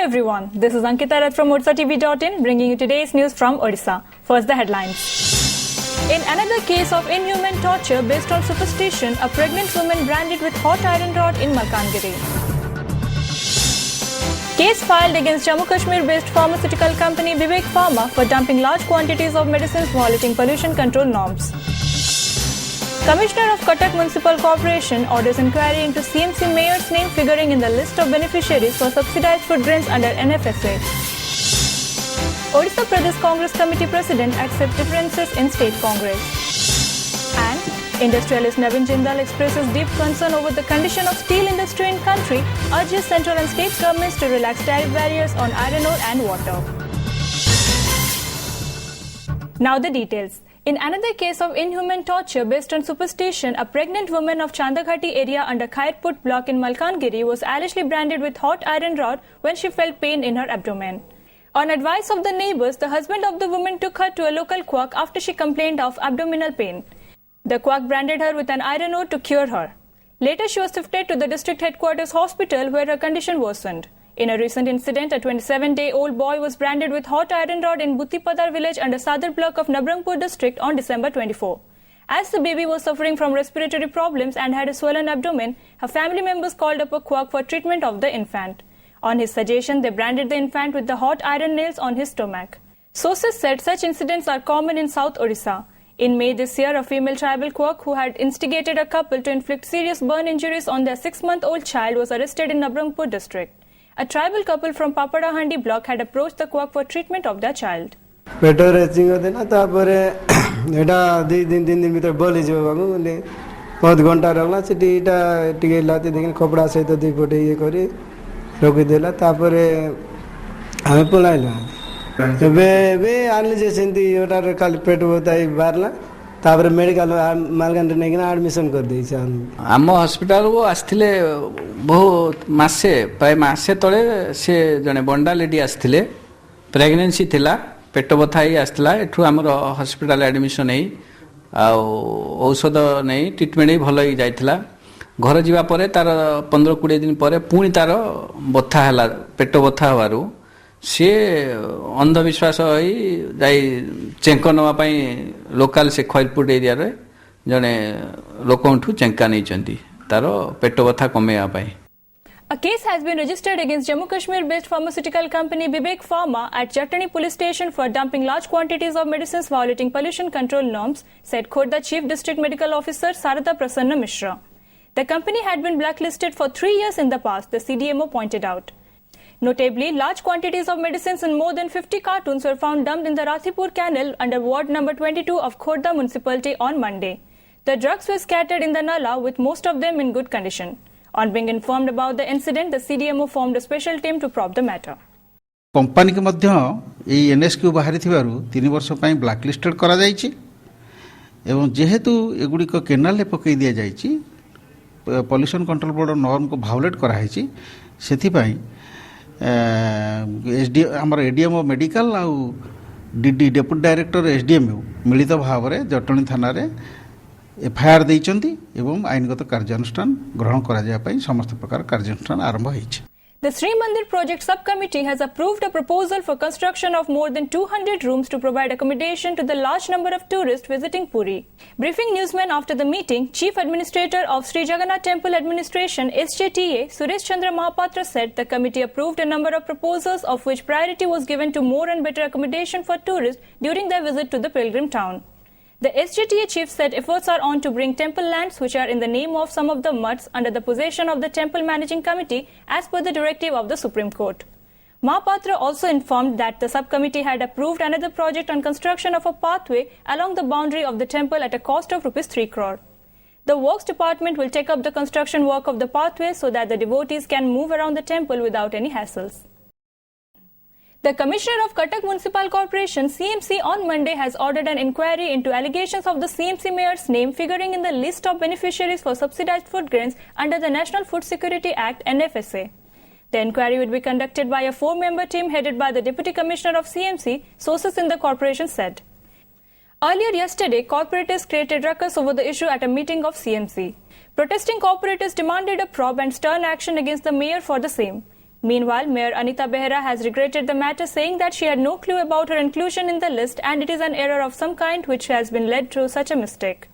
everyone, this is Ankita Rath from OdishaTV.in bringing you today's news from Odisha. First, the headlines. In another case of inhuman torture based on superstition, a pregnant woman branded with hot iron rod in Malkangiri. Case filed against Jammu Kashmir-based pharmaceutical company Vivek Pharma for dumping large quantities of medicines violating pollution control norms. Commissioner of Cuttack Municipal Corporation orders inquiry into CMC mayor's name figuring in the list of beneficiaries for subsidized food grains under NFSA. Odisha Pradesh Congress Committee President accepts differences in State Congress. And industrialist Navin Jindal expresses deep concern over the condition of steel industry in country, urges central and state governments to relax tariff barriers on iron ore and water. Now the details. In another case of inhuman torture based on superstition, a pregnant woman of Chandaghati area under Khairput block in Malkangiri was allegedly branded with hot iron rod when she felt pain in her abdomen. On advice of the neighbors, the husband of the woman took her to a local quack after she complained of abdominal pain. The quack branded her with an iron ore to cure her. Later, she was shifted to the district headquarters hospital where her condition worsened. In a recent incident, a 27-day-old boy was branded with hot iron rod in Buttipadar village under Sadar block of Nabrangpur district on December 24. As the baby was suffering from respiratory problems and had a swollen abdomen, her family members called up a quack for treatment of the infant. On his suggestion, they branded the infant with the hot iron nails on his stomach. Sources said such incidents are common in South Odisha. In May this year, a female tribal quack who had instigated a couple to inflict serious burn injuries on their 6-month-old child was arrested in Nabrangpur district. A tribal couple from Papadahandi block had approached the quack for treatment of their child. Better racing देना तापरे एटा 2-3 दिन भीतर बोली जो बाबू ने बहुत घंटा रहला से टीटा टिके लाते देखिन कपड़ा से तो दी फोटे ये करी रोकी देला तापरे हमें पलाइला बे आनले जे सेंती ओटा खाली पेट होताई बारला तापरे मेडिकल मालगंड ने किना एडमिशन कर देई छ आम हॉस्पिटल को आस्थिले बहुत मासे प्राय मासे तळे से जने बंडा लेडी आस्थिले प्रेगनेंसी थिला पेट बथा ही आस्थिला एठु हमर हॉस्पिटल एडमिशन हेई आ औषध नै ट्रीटमेंट ही भलो ही जाइथिला घर जीवा परे तार 15-20 दिन परे पुणी तार बथा हला पेट बथा हवारु से अंधविश्वास होई जाई चेंक नवा पई लोकल से खैरपुट एरिया रे जने लोकंठु चेंका नै चंती तारो पेट बथा कमेया पई. A case has been registered against Jammu Kashmir-based pharmaceutical company Vivek Pharma at Chattani police station for dumping large quantities of medicines violating pollution control norms, said Khordha Chief District Medical Officer Sarada Prasanna Mishra. The company had been blacklisted for 3 years in the past, the CDMO pointed out. Notably, large quantities of medicines in more than 50 cartons were found dumped in the Rathipur canal under ward number 22 of Khordha municipality on Monday. The drugs were scattered in the Nala with most of them in good condition. On being informed about the incident, the CDMO formed a special team to probe the matter. Company के मध्य ए NSQ बाहरी थिबारु 3 वर्ष पई blacklisted करा जायछि एवं जेहेतु एगुडी को canal ले पकई दिया जायछि पॉल्यूशन कंट्रोल बोर्ड नॉर्म को भायोलेट करा हैछि सेथि पई एसडी हमर एडीएमओ मेडिकल आ डीडी डेप्यूटी डायरेक्टर एसडीएमओ मिलित भाव रे जटणी थाना रे एफआईआर देइचंती एवं आईनगत कार्यानुष्ठान ग्रहण करा जाय पई समस्त प्रकार कार्यानुष्ठान आरंभ होइछि. The Sri Mandir Project Subcommittee has approved a proposal for construction of more than 200 rooms to provide accommodation to the large number of tourists visiting Puri. Briefing newsmen after the meeting, Chief Administrator of Sri Jagannath Temple Administration SJTA, Suresh Chandra Mahapatra said the committee approved a number of proposals of which priority was given to more and better accommodation for tourists during their visit to the pilgrim town. The SJTA chief said efforts are on to bring temple lands which are in the name of some of the mutts under the possession of the temple managing committee as per the directive of the Supreme Court. Mahapatra also informed that the subcommittee had approved another project on construction of a pathway along the boundary of the temple at a cost of ₹3 crore. The works department will take up the construction work of the pathway so that the devotees can move around the temple without any hassles. The Commissioner of Cuttack Municipal Corporation CMC on Monday has ordered an inquiry into allegations of the CMC mayor's name figuring in the list of beneficiaries for subsidized food grains under the National Food Security Act NFSA. The inquiry would be conducted by a 4-member team headed by the Deputy Commissioner of CMC, sources in the corporation said. Earlier yesterday, corporatists created ruckus over the issue at a meeting of CMC. Protesting corporatists demanded a probe and stern action against the mayor for the same. Meanwhile, Mayor Anita Behera has regretted the matter, saying that she had no clue about her inclusion in the list and it is an error of some kind which has been led to such a mistake.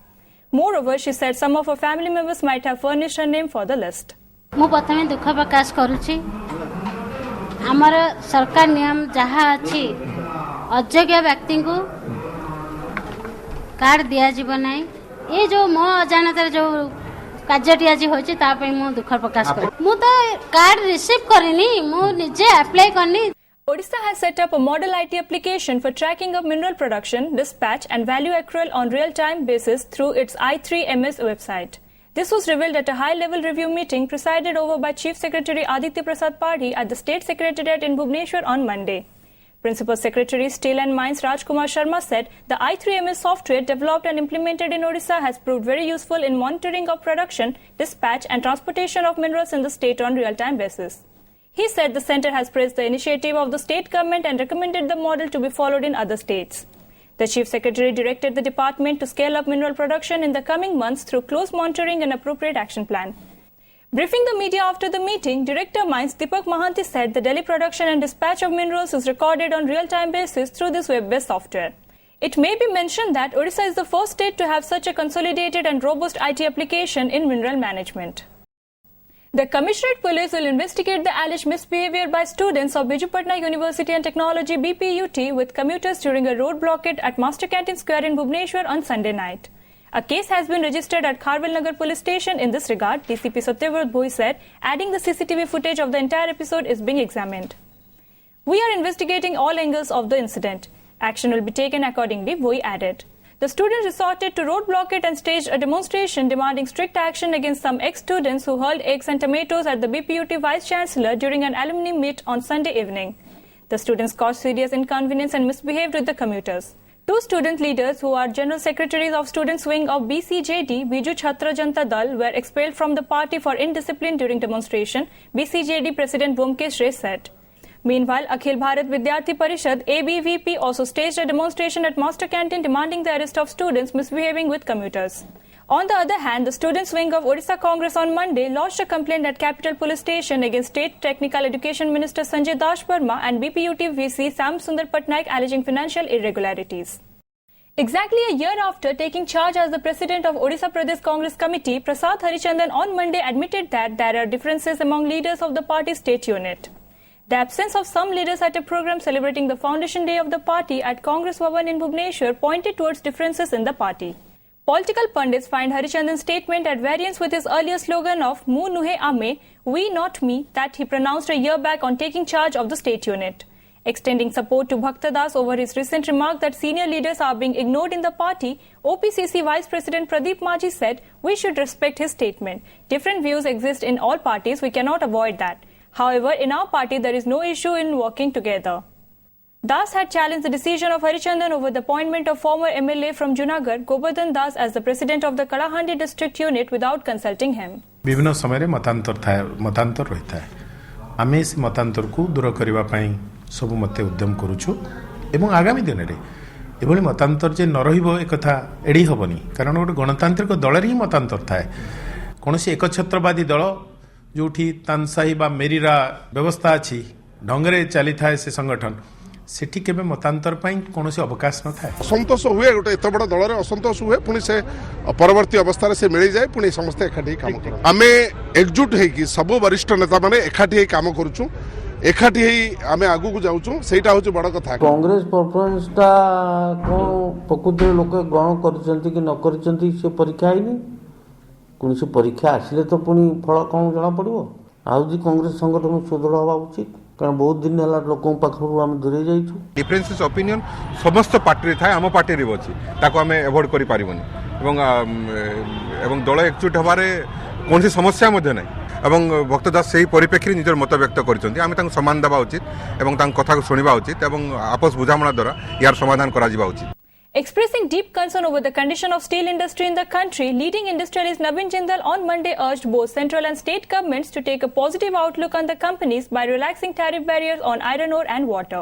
Moreover, she said some of her family members might have furnished her name for the list. मु प्रथमे दुख प्रकाश करुछि आमर सरकार नियम जहाँ अछि अयोग्य व्यक्ति को कार्ड दिया जीव नाही ये जो मो अजाणत जो कार्यटी आज होछि ता पई मु दुख प्रकाश कर मु तो कार्ड रिसीव करिनी मु निजे अप्लाई करनी. Odisha has set up a model IT application for tracking of mineral production, dispatch and value accrual on real-time basis through its I3MS website. This was revealed at a high-level review meeting presided over by Chief Secretary Aditya Prasad Padhi at the State Secretariat in Bhubaneswar on Monday. Principal Secretary Steel and Mines Rajkumar Sharma said the I3MS software developed and implemented in Odisha has proved very useful in monitoring of production, dispatch and transportation of minerals in the state on real-time basis. He said the centre has praised the initiative of the state government and recommended the model to be followed in other states. The Chief Secretary directed the department to scale up mineral production in the coming months through close monitoring and appropriate action plan. Briefing the media after the meeting, Director Mines Deepak Mahanti said the daily production and dispatch of minerals is recorded on real-time basis through this web-based software. It may be mentioned that Odisha is the first state to have such a consolidated and robust IT application in mineral management. The Commissionerate Police will investigate the alleged misbehavior by students of Biju Patnaik University and Technology BPUT with commuters during a road blockade at Master Canteen Square in Bhubaneswar on Sunday night. A case has been registered at Kharwal Nagar Police Station in this regard, DCP Satyavrat Bhoi said, adding the CCTV footage of the entire episode is being examined. We are investigating all angles of the incident. Action will be taken accordingly, Bhoi added. The students resorted to road blockade and staged a demonstration demanding strict action against some ex-students who hurled eggs and tomatoes at the BPUT Vice-Chancellor during an alumni meet on Sunday evening. The students caused serious inconvenience and misbehaved with the commuters. Two student leaders who are General Secretaries of Students' Wing of BCJD, Biju Chhatra Janta Dal, were expelled from the party for indiscipline during demonstration, BCJD President Bhumkesh Ray said. Meanwhile, Akhil Bharat Vidyarthi Parishad ABVP also staged a demonstration at Master Canteen demanding the arrest of students misbehaving with commuters. On the other hand, the Students' Wing of Odisha Congress on Monday lodged a complaint at Capital Police Station against State Technical Education Minister Sanjay Das Verma and BPUT VC Sam Sundar Patnaik alleging financial irregularities. Exactly a year after taking charge as the president of Odisha Pradesh Congress Committee, Prasad Harichandan on Monday admitted that there are differences among leaders of the party's state unit. The absence of some leaders at a program celebrating the foundation day of the party at Congress Bhavan in Bhubaneswar pointed towards differences in the party. Political pundits find Harichandan's statement at variance with his earlier slogan of "Mu Nuhe Ame," "We not me," that he pronounced a year back on taking charge of the state unit. Extending support to Bhaktadas over his recent remark that senior leaders are being ignored in the party, OPCC Vice President Pradeep Maji said, "We should respect his statement. Different views exist in all parties, we cannot avoid that. However, in our party, there is no issue in working together." Das had challenged the decision of Harichandan over the appointment of former MLA from Junagadh, Gobardhan Das, as the president of the Kalahandi district unit without consulting him. विभिन्न समय रे मतांतर रहता है आमे इस मतांतर को दूर करबा पई सब मते उद्यम करूछु एवं आगामी दिन रे एभली मतांतर जे न रहिबो एक कथा एडी होबनी कारण गोटे गणतांत्रिक दल रे ही मतांतर थाए कोनोसी एकछत्रवादी दल जोठी तानसाही बा मेरीरा व्यवस्था अछि ढंगरे चली थाए से संगठन सेठी केबे मतांतर पई कोनोसी अवकाश न थाए असंतोष हुए गोटे एत बड़ दल रे असंतोष हुए पुणी से परवर्ती अवस्था से मिल जाए पुणी समस्त एकाठी काम कर आमे एकजुट है कि सब वरिष्ठ नेता माने एकाठी काम करूछु एकाठी आमे आगु को जाउछु सेटा होची बड़ कथा कांग्रेस परफॉर्मेंस ता को प्रकृति लोक गण करचंती कि न करचंती से परीक्षा आइनी कोनसे परीक्षा आसिले तो पुणी फल कौन जना पड़ो आज कांग्रेस संगठन सुदृढ़ हवा उचित कारण बहुत दिन है लोक पाखर आम दूरे जाइछु डिफरेंसेस ओपिनियन समस्त पार्टी थाए आम पार्टी रे अछि ताको आमे अवॉइड करि पारिबोनी एवं दल एकजुट हबारे कोनसी समस्या मध्ये नै एवं भक्तदास सही परिप्रेक्षी निजर मत व्यक्त करिसंती आमे तांको सम्मान देबा उचित एवं तांको कथा को सुनिबा उचित एवं आपस बुझामणा द्वारा यार समाधान करा जिबा उचित. Expressing deep concern over the condition of steel industry in the country, leading industrialist Navin Jindal on Monday urged both central and state governments to take a positive outlook on the companies by relaxing tariff barriers on iron ore and water.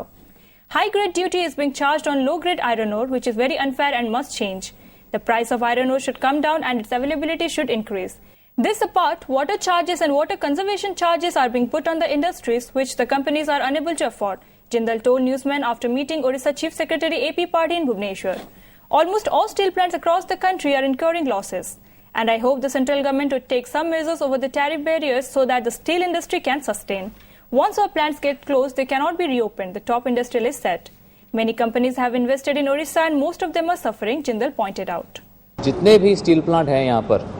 High-grade duty is being charged on low-grade iron ore, which is very unfair and must change. The price of iron ore should come down and its availability should increase. This apart, water charges and water conservation charges are being put on the industries which the companies are unable to afford, Jindal told newsmen after meeting Odisha Chief Secretary AP Party in Bhubaneswar. Almost all steel plants across the country are incurring losses, and I hope the central government would take some measures over the tariff barriers so that the steel industry can sustain. Once our plants get closed, they cannot be reopened, the top industrialist said. Many companies have invested in Odisha and most of them are suffering, Jindal pointed out. जितने भी steel plant हैं यहाँ पर,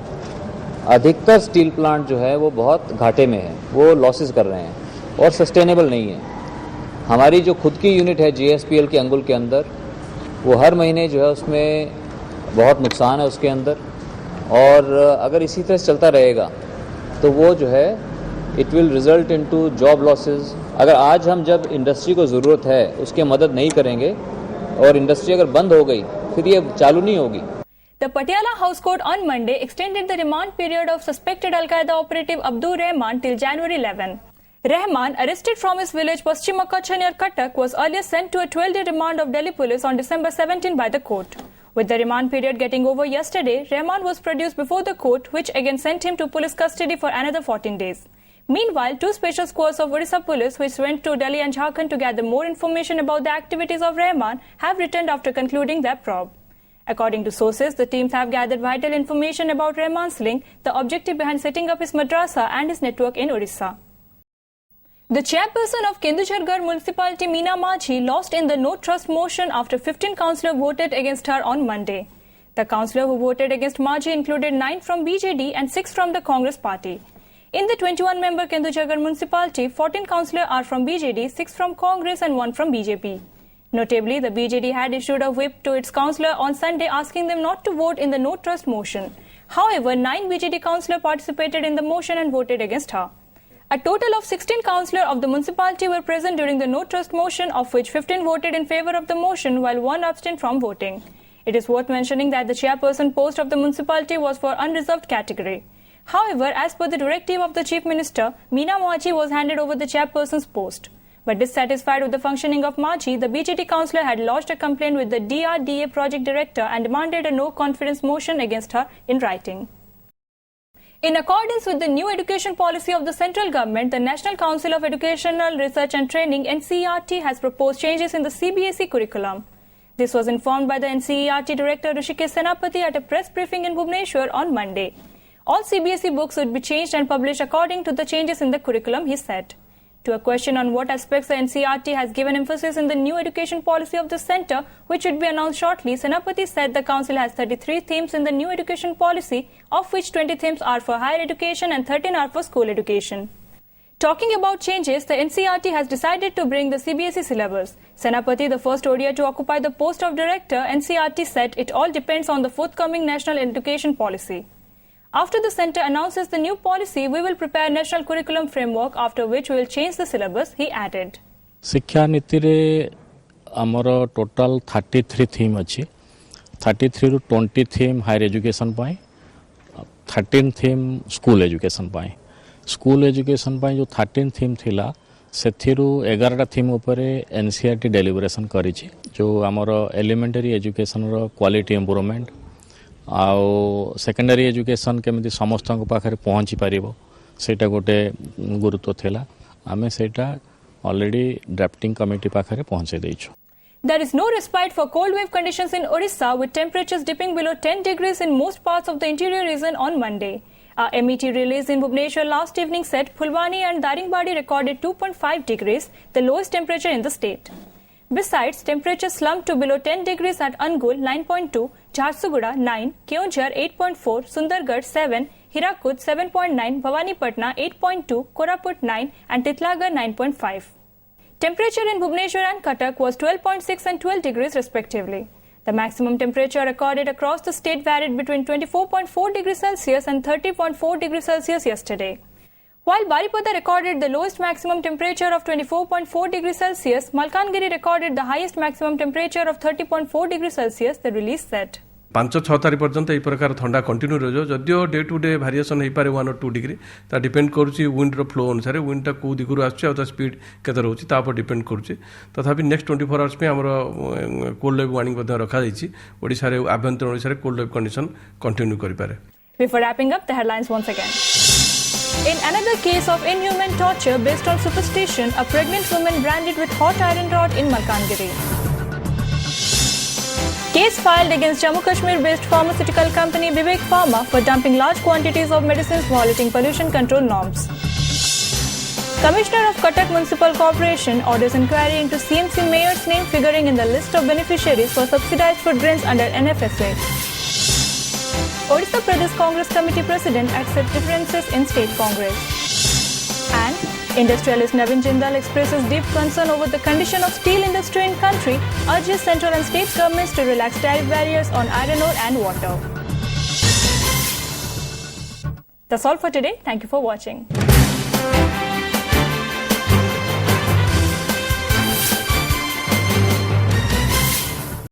अधिकतर steel plant जो है वो बहुत घाटे में है, वो लॉसेस कर रहे हैं और सस्टेनेबल नहीं है। हमारी जो खुद की यूनिट है JSPL के अंगुल के अंदर, वो हर महीने जो है उसमें बहुत नुकसान है उसके अंदर, और अगर इसी तरह से चलता रहेगा तो वो जो है it will result into job losses. अगर आज हम जब इंडस्ट्री को ज़रूरत है उसकी मदद नहीं करेंगे और इंडस्ट्री अगर बंद हो गई फिर ये चालू नहीं होगी। The Patiala House Court on Monday extended the remand period of suspected Al-Qaeda operative Abdur Rahman till January 11. Rahman, arrested from his village Paschima Kutch near Cuttack, was earlier sent to a 12-day remand of Delhi police on December 17 by the court. With the remand period getting over yesterday, Rahman was produced before the court, which again sent him to police custody for another 14 days. Meanwhile, two special squads of Odisha police, which went to Delhi and Jharkhand to gather more information about the activities of Rahman, have returned after concluding their probe. According to sources, the teams have gathered vital information about Rahman's link, the objective behind setting up his madrasa and his network in Odisha. The chairperson of Kendujhargarh municipality, Meena Majhi, lost in the no trust motion after 15 councillors voted against her on Monday. The councillors who voted against Majhi included 9 from BJD and 6 from the Congress party. In the 21-member Kendujhargarh municipality, 14 councillors are from BJD, 6 from Congress and 1 from BJP. Notably, the BJD had issued a whip to its councillors on Sunday asking them not to vote in the no trust motion. However, 9 BJD councillors participated in the motion and voted against her. A total of 16 councillors of the municipality were present during the no trust motion, of which 15 voted in favour of the motion while 1 abstained from voting. It is worth mentioning that the chairperson post of the municipality was for unreserved category. However, as per the directive of the Chief Minister, Meena Majhi was handed over the chairperson's post. But dissatisfied with the functioning of Majhi, the BJD councillor had lodged a complaint with the DRDA project director and demanded a no-confidence motion against her in writing. In accordance with the new education policy of the central government, the National Council of Educational Research and Training (NCERT) has proposed changes in the CBSE curriculum. This was informed by the NCERT director Rishikesh Senapati at a press briefing in Bhubaneswar on Monday. All CBSE books would be changed and published according to the changes in the curriculum, he said. To a question on what aspects the NCERT has given emphasis in the new education policy of the centre, which would be announced shortly, Senapati said the council has 33 themes in the new education policy, of which 20 themes are for higher education and 13 are for school education. Talking about changes, the NCERT has decided to bring the CBSE syllabus. Senapati, the first ODI to occupy the post of director, NCERT said it all depends on the forthcoming national education policy. After the centre announces the new policy, we will prepare national curriculum framework, after which we will change the syllabus, he added. शिक्षा नीति रे हमर total 33 theme अच्छी 33 रु 20 theme higher education पाई 13 theme school education पाई school education पाई जो 13 theme थिला सेथिरु 11टा theme उपरे NCERT deliberation करिछि जो हमर एलिमेंटरी एजुकेशन रो क्वालिटी इंप्रूवमेंट आउ सेकेंडरी एजुकेशन केमिति समस्त पाखे पहुँची पारिबो सेटा गोटे गुरुत्व थिला आमे सेटा ऑलरेडी ड्राफ्टिंग कमिटी पाखे पहुँचे देइछु. There is no respite for cold wave conditions in Odisha, with temperatures dipping below 10 degrees in most parts of the interior region on Monday. A MET release in Bhubaneswar last evening said Phulwani and Daringbadi recorded 2.5 degrees, the lowest temperature in the state. Besides, temperatures slumped to below 10 degrees at Angul 9.2, Jharsuguda 9, Keonjhar 8.4, Sundargarh 7, Hirakud 7.9, Bhawanipatna 8.2, Koraput 9 and Titlagarh 9.5. Temperature in Bhubaneswar and Cuttack was 12.6 and 12 degrees respectively. The maximum temperature recorded across the state varied between 24.4 degrees Celsius and 30.4 degrees Celsius yesterday. While Baripada recorded the lowest maximum temperature of 24.4 degrees Celsius, Malkangiri recorded the highest maximum temperature of 30.4 degrees Celsius, the release said. 5-6 तारीख पर्यंत यही प्रकार ठंडा continue रही जदिव day to day भारिएसन हो पारे 1 or 2 degree ता depend करुच्ची wind flow अनुसार विंडटा कौ दिगु आसुच्ची स्पीड केते रहउची ता पर डिपेंड करुच्ची तथापि नेक्स्ट 24 आवर्स पे हमर कोल्ड वेव वार्निंग रखा ओडिशा रे आभ्यंतर ओडिशा रे कोल्ड वेव कंडीशन कंटिन्यू करि पारे. Before wrapping up, the headlines once again. In another case of inhuman torture based on superstition, a pregnant woman branded with hot iron rod in Malkangiri. Case filed against Jammu Kashmir-based pharmaceutical company Vivek Pharma for dumping large quantities of medicines violating pollution control norms. Commissioner of Cuttack Municipal Corporation orders inquiry into CMC mayor's name figuring in the list of beneficiaries for subsidized food grains under NFSA. Odisha Pradesh Congress Committee President accepts differences in State Congress. And industrialist Navin Jindal expresses deep concern over the condition of steel industry in country, urges central and state governments to relax tariff barriers on iron ore and water. That's all for today. Thank you for watching.